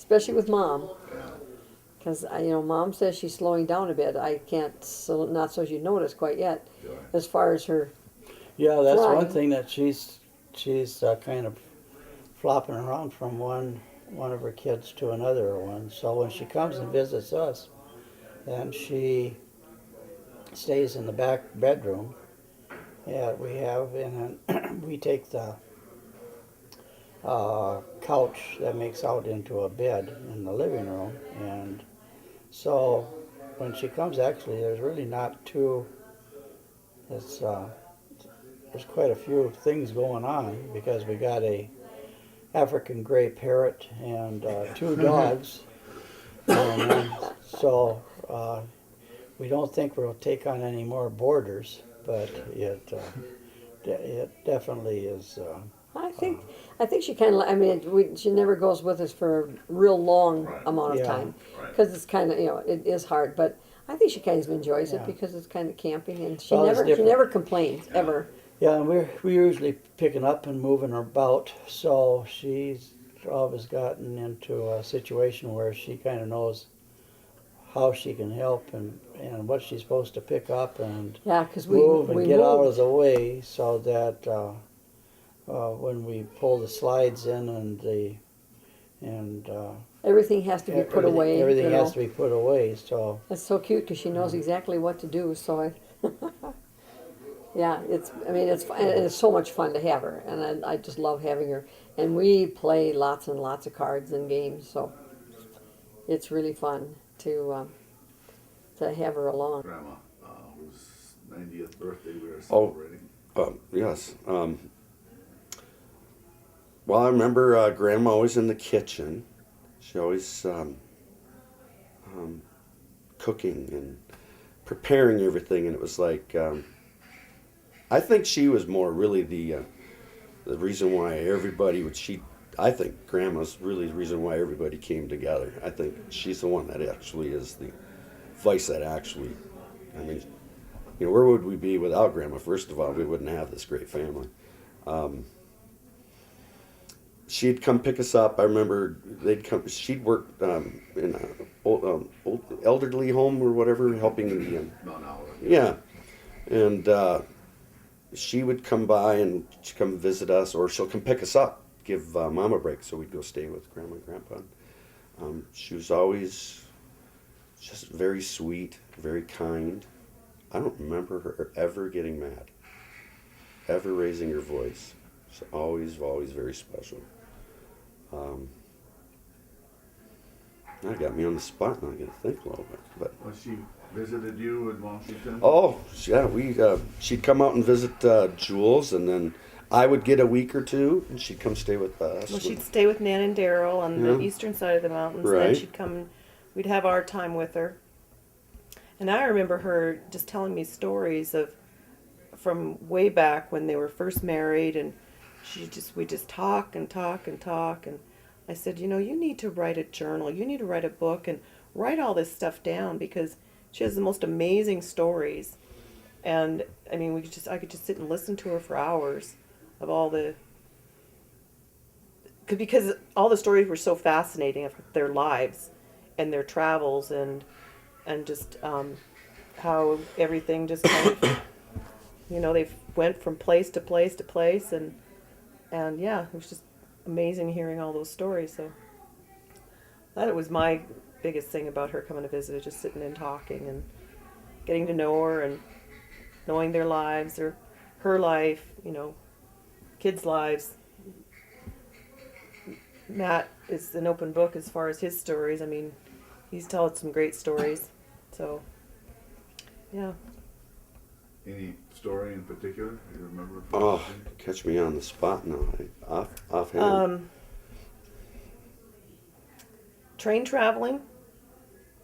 especially with Mom. Yeah. Because, Mom says she's slowing down a bit. I can't, not so you notice quite yet, Sure. as far as her. Yeah, that's one Flying. thing that she's kind of flopping around from one of her kids to another one. So when she comes and visits us, then she stays in the back bedroom. Yeah, we have, and then we take the couch that makes out into a bed in the living room, and so when she comes, actually, there's really not too. It's there's quite a few things going on because we got a African gray parrot and two dogs, and so we don't think we'll take on any more boarders, but it definitely is. I think she kind of. I mean, she never goes with us for a real long Right. amount of Yeah. time Right. because it's kind of it is hard. But I think she kind of enjoys it Yeah. because it's kind of camping, and she Well, it's never different. complains ever. Yeah, and we're usually picking up and moving her about, so she's always gotten into a situation where she kind of knows how she can help and what she's supposed to pick up and Yeah, because we move and we get out of moved. the way so that when we pull the slides in and Everything has to be put everything, away. everything has to be put away. So That's so cute because she knows exactly what to do. So yeah, it's fun, and it's so much fun to have her, and I just love having her. And we play lots and lots of cards and games, so it's really fun to have her along. Grandma, whose 90th birthday we were Oh. celebrating. Yes. Well, I remember Grandma always in the kitchen. She always cooking and preparing everything, and it was like I think she was more really the reason why everybody would. I think Grandma's really the reason why everybody came together. I think she's the one that actually is the vice that actually. I mean, where would we be without Grandma? First of all, we wouldn't have this great family. She'd come pick us up. I remember they'd come. She'd work in a old elderly home or whatever, helping the. About an hour. Yeah, and she would come by and she'd come visit us, or she'll come pick us up, give Mom a break, so we'd go stay with Grandma and Grandpa. She was always just very sweet, very kind. I don't remember her ever getting mad, ever raising her voice. She's always very special. That got me on the spot, and I got to think a little bit. But Well, she visited you in Washington? oh yeah, she'd come out and visit Jules, and then I would get a week or two, and she'd come stay with us. Well, she'd stay with Nan and Daryl on the Yeah. eastern side of the mountains. And then Right. she'd come, we'd have our time with her. And I remember her just telling me stories from way back when they were first married, and we just talk and talk and talk. And I said, you need to write a journal. You need to write a book and write all this stuff down because she has the most amazing stories. And I mean, I could just sit and listen to her for hours of because all the stories were so fascinating of their lives and their travels and just how everything just kind of, they went from place to place to place and yeah, it was just amazing hearing all those stories. So that was my biggest thing about her coming to visit, just sitting and talking and getting to know her and knowing their lives or her life, kids' lives. Matt is an open book as far as his stories. I mean, he's told some great stories. So, yeah. Any story in particular you remember? Oh, catch me on the spot now. Offhand. Train traveling,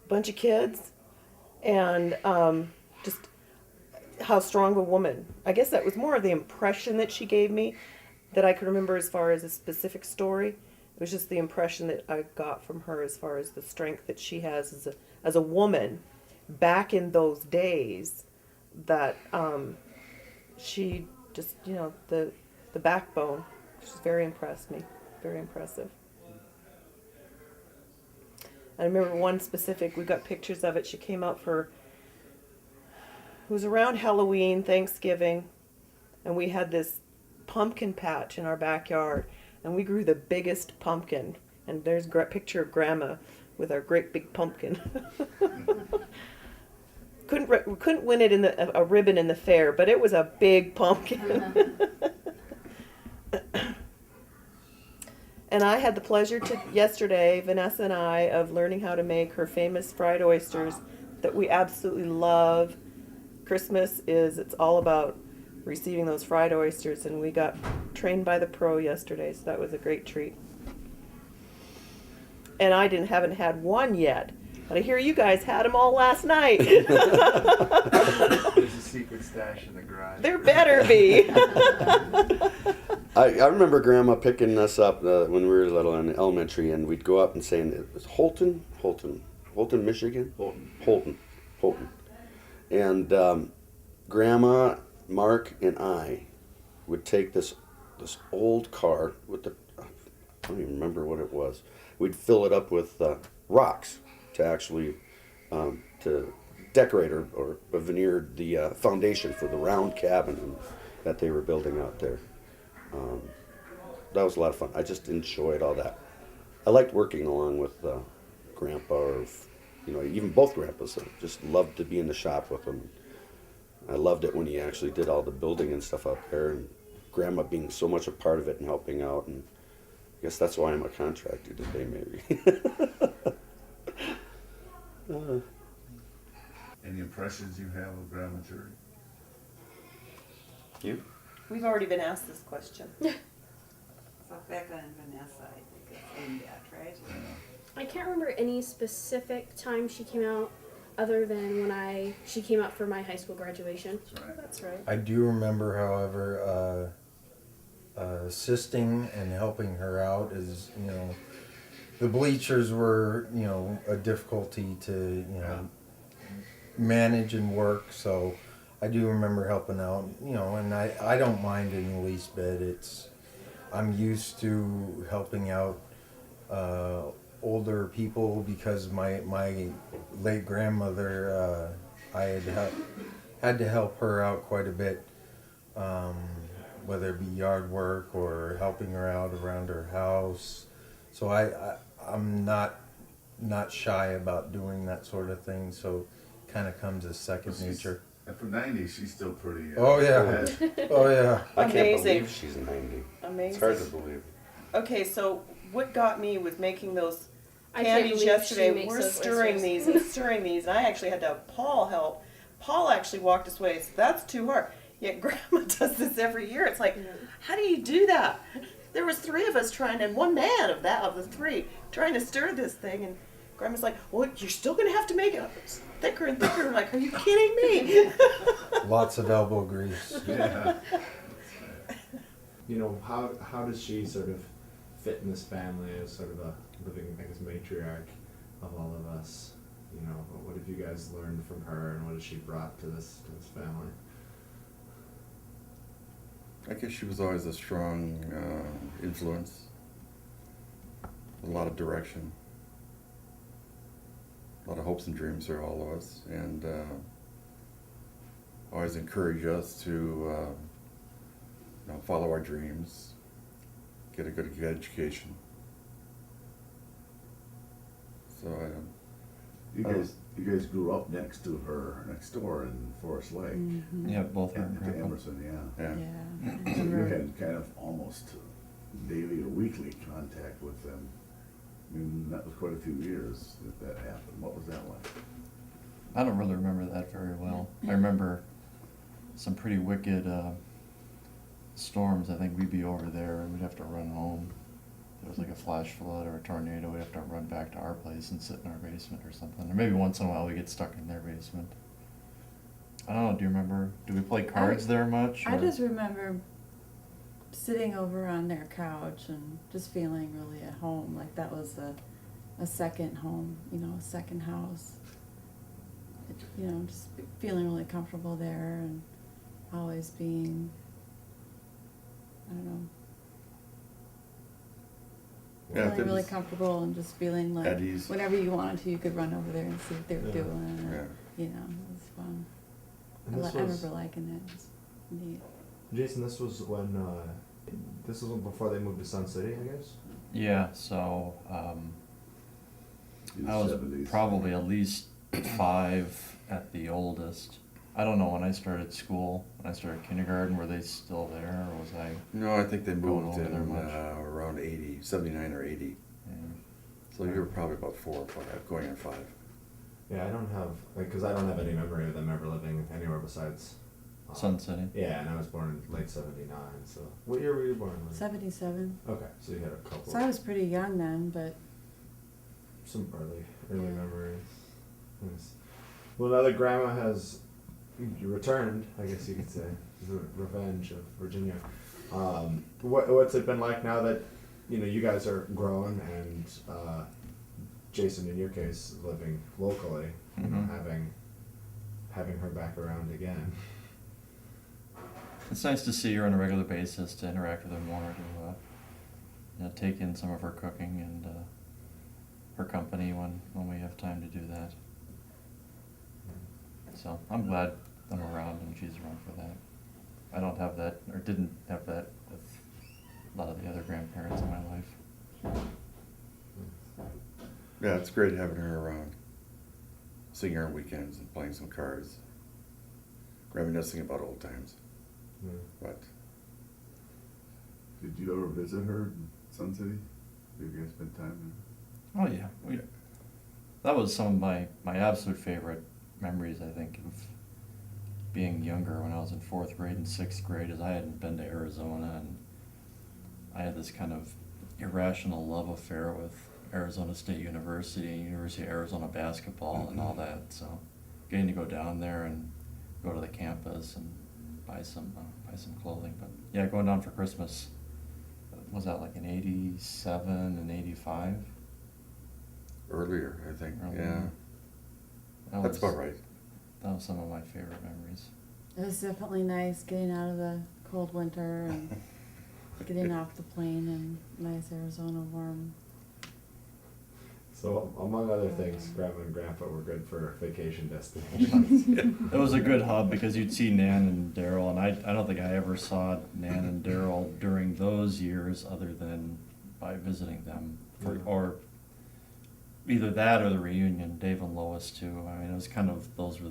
bunch of kids, and just how strong of a woman. I guess that was more of the impression that she gave me that I could remember as far as a specific story. It was just the impression that I got from her as far as the strength that she has as a woman back in those days, that she just, the backbone. She's very impressed me. Very impressive. I remember one specific, we got pictures of it. She came out for, it was around Halloween, Thanksgiving, and we had this pumpkin patch in our backyard, and we grew the biggest pumpkin. And there's a picture of Grandma with our great big pumpkin. We couldn't win it in a ribbon in the fair, but it was a big pumpkin. And I had the pleasure yesterday, Vanessa and I, of learning how to make her famous fried oysters that we absolutely love. Christmas it's all about receiving those fried oysters, and we got trained by the pro yesterday, so that was a great treat. And I haven't had one yet, but I hear you guys had them all last night. There's a secret stash in the garage. There better be. I remember Grandma picking us up when we were little in elementary, and we'd go up and saying it was Holton, Michigan, Holton. And Grandma, Mark, and I would take this old car with I don't even remember what it was. We'd fill it up with rocks to actually to decorate or veneer the foundation for the round cabin that they were building out there. That was a lot of fun. I just enjoyed all that. I liked working along with Grandpa, or even both grandpas. I just loved to be in the shop with them. I loved it when he actually did all the building and stuff out there, and Grandma being so much a part of it and helping out. And I guess that's why I'm a contractor today, maybe. Any impressions you have of Grandma Jury? You? We've already been asked this question. So Becca and Vanessa, I think it's aimed at, right? I can't remember any specific time she came out, other than when she came out for my high school graduation. That's right. That's right. I do remember, however, assisting and helping her out is, the bleachers were, a difficulty to, manage and work. So I do remember helping out, and I don't mind in the least bit. I'm used to helping out older people because my late grandmother, I had to help her out quite a bit, whether it be yard work or helping her out around her house. So I'm not shy about doing that sort of thing. So it kind of comes as second nature. And for 90, she's still pretty. Oh yeah, ahead. oh yeah. I can't Amazing. believe she's 90. Amazing. It's hard to believe. Okay, so what got me with making those I can't candies believe yesterday? she makes We're those stirring oysters. these and stirring these, and I actually had to have Paul help. Paul actually walked us away. So that's too hard. Yet Grandma does this every year. It's like, how do you do that? There was 3 of us trying, and one man of the 3 trying to stir this thing, and Grandma's like, "Well, you're still gonna have to make it thicker and thicker." I'm like, are you kidding me? Lots of elbow grease. Yeah. How does she sort of fit in this family as sort of a living, I guess, matriarch of all of us? What have you guys learned from her, and what has she brought to this family? I guess she was always a strong influence, a lot of direction, a lot of hopes and dreams for all of us, and always encourage us to follow our dreams, get a good education. So You guys grew up next door in Forest Lake. Mm-hmm. yeah, both her and And to Grandpa. Emerson, yeah. Yeah. So you had kind of almost daily or weekly contact with them. I mean, that was quite a few years that happened. What was that like? I don't really remember that very well. I remember some pretty wicked storms. I think we'd be over there and we'd have to run home. If it was like a flash flood or a tornado, we'd have to run back to our place and sit in our basement or something. Or maybe once in a while we get stuck in their basement. I don't know, do you remember, do we play cards there much? I or- just remember sitting over on their couch and just feeling really at home, like that was a second home, a second house. Just feeling really comfortable there and always being, I don't know, Yeah, Feeling really comfortable and just feeling like At ease. whenever you wanted to, you could run over there and see what they were Yeah. doing. And, Yeah. you know, it was fun. And I, this I was, remember liking it. It was neat. Jason, this was when, this was before they moved to Sun City, I guess? Yeah, so In the I was 70s. probably at least 5 at the oldest. I don't know when I started school, when I started kindergarten, were they still there, or was I? No, I think they Going moved over there in much. around 80, 79 or 80. Yeah. So you were probably about 4 or 5, going on 5. Yeah, I don't have, like, cause I don't have any memory of them ever living anywhere besides. Sun City. Yeah, and I was born in late '79, so. What year were you born? Lynn? 77. Okay, so you had a couple. So I was pretty young then, but Some early memories. Nice. Well, now that Grandma has returned, I guess you could say, the revenge of Virginia. What's it been like now that you guys are grown and Jason, in your case, living locally, Mhm. having her back around again. It's nice to see her on a regular basis, to interact with her more, to take in some of her cooking and her company when we have time to do that. So I'm glad I'm around and she's around for that. I don't have that, or didn't have that with a lot of the other grandparents in my life. Yeah, it's great having her around. Seeing her on weekends and playing some cards. Reminiscing about old times. Yeah. But Did you ever visit her in Sun City? Did you guys spend time Oh yeah, that was some of my absolute favorite memories, I think, of being younger when I was in 4th grade and 6th grade, is I hadn't been to Arizona, and I had this kind of irrational love affair with Arizona State University, University of Arizona basketball and all that, so getting to go down there and go to the campus and buy some clothing. But yeah, going down for Christmas, was that like in 87 and 85? earlier, I think. Earlier. Yeah. That That's was- about right. That was some of my favorite memories. it was definitely nice getting out of the cold winter and getting off the plane in nice Arizona warm. So among other things, Grandma and Grandpa were good for vacation destinations. It was a good hub because you'd see Nan and Daryl, and I don't think I ever saw Nan and Daryl during those years other than by visiting them, or either that or the reunion, Dave and Lois too. I mean, it was kind of, those were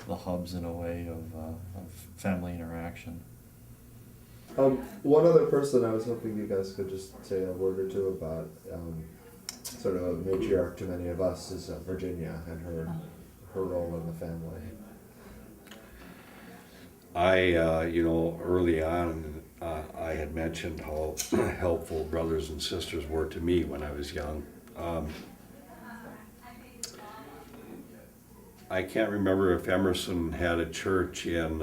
the hubs in a way of family interaction. One other person I was hoping you guys could just say a word or two about, sort of a matriarch to many of us, is Virginia and her role in the family. Early on, I had mentioned how helpful brothers and sisters were to me when I was young. I can't remember if Emerson had a church in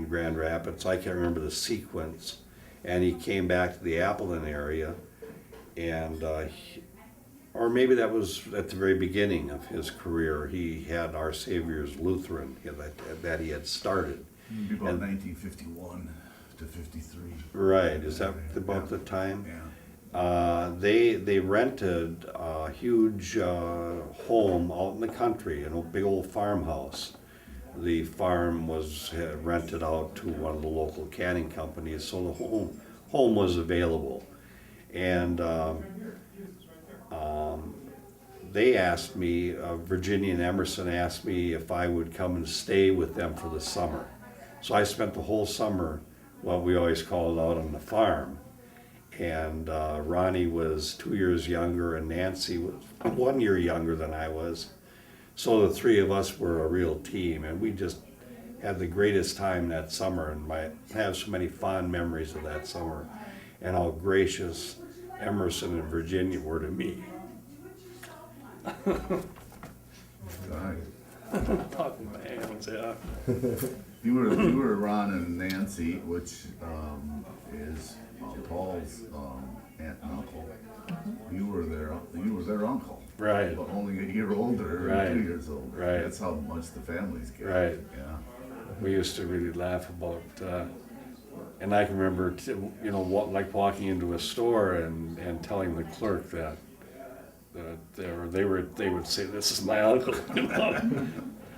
Grand Rapids. I can't remember the sequence. And he came back to the Appleton area, and or maybe that was at the very beginning of his career. He had Our Savior's Lutheran that he had started. Maybe about And- 1951 to 53. Right, is that about the time? Yeah. They rented a huge home out in the country, a big old farmhouse. The farm was rented out to one of the local canning companies, so the home was available. And they asked me, Virginia and Emerson asked me if I would come and stay with them for the summer. So I spent the whole summer, what we always called, out on the farm. And Ronnie was 2 years younger, and Nancy was 1 year younger than I was. So the three of us were a real team, and we just had the greatest time that summer. And I have so many fond memories of that summer, and how gracious Emerson and Virginia were to me. Talking my hands, yeah. You were Ron and Nancy, which is Paul's aunt and uncle. You were their uncle. Right. But only a year older, or Right. 2 years older. Right. That's how much the families get. Right. Yeah. We used to really laugh about And I can remember, like walking into a store and telling the clerk that they would say, "This is my uncle."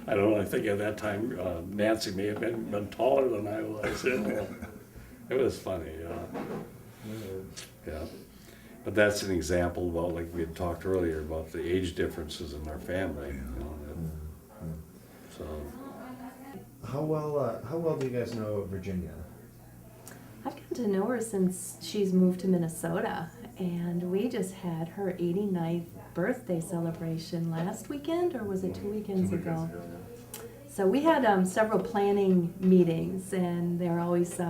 I don't know. I think at that time Nancy may have been taller than I was. It was funny. Yeah. But that's an example about, like we had talked earlier, about the age differences in our family. So. How well do you guys know Virginia? I've gotten to know her since she's moved to Minnesota, and we just had her 89th birthday celebration last weekend, or was it 2 weekends ago? So we had several planning meetings, and they're always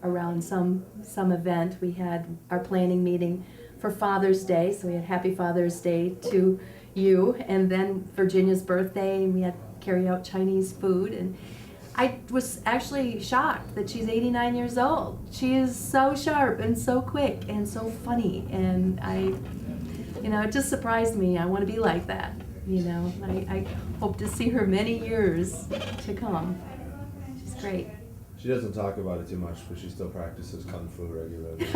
around some event. We had our planning meeting for Father's Day, so we had Happy Father's Day to you, and then Virginia's birthday, and we had carry out Chinese food, and I was actually shocked that she's 89 years old. She is so sharp and so quick and so funny, and it just surprised me. I want to be like that. I hope to see her many years to come. She's great. She doesn't talk about it too much, but she still practices kung fu regularly.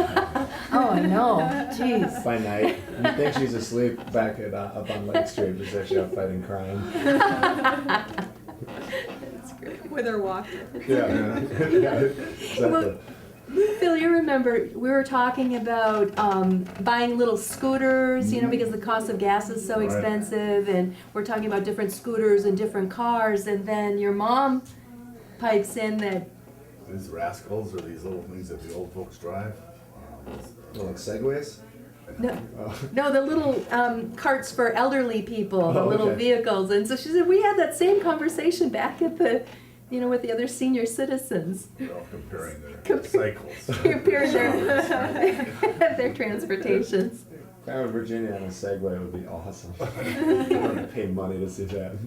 Oh, I know. Jeez. By night, you think she's asleep back up on Lake Street, but she's actually out fighting crime. That's great. With her walker. Yeah, exactly. Well, Phil, you remember we were talking about buying little scooters, because the cost of gas is so expensive, and we're talking about different scooters and different cars, and then your mom pipes in that. These rascals are these little things that the old folks drive. Like segways? No, the little carts for elderly people, the little okay. vehicles, and so she said we had that same conversation back at the, with the other senior citizens. They're all comparing their cycles. Comparing their transportations. If I were in Virginia on a Segway, it would be awesome. I would pay money to see that.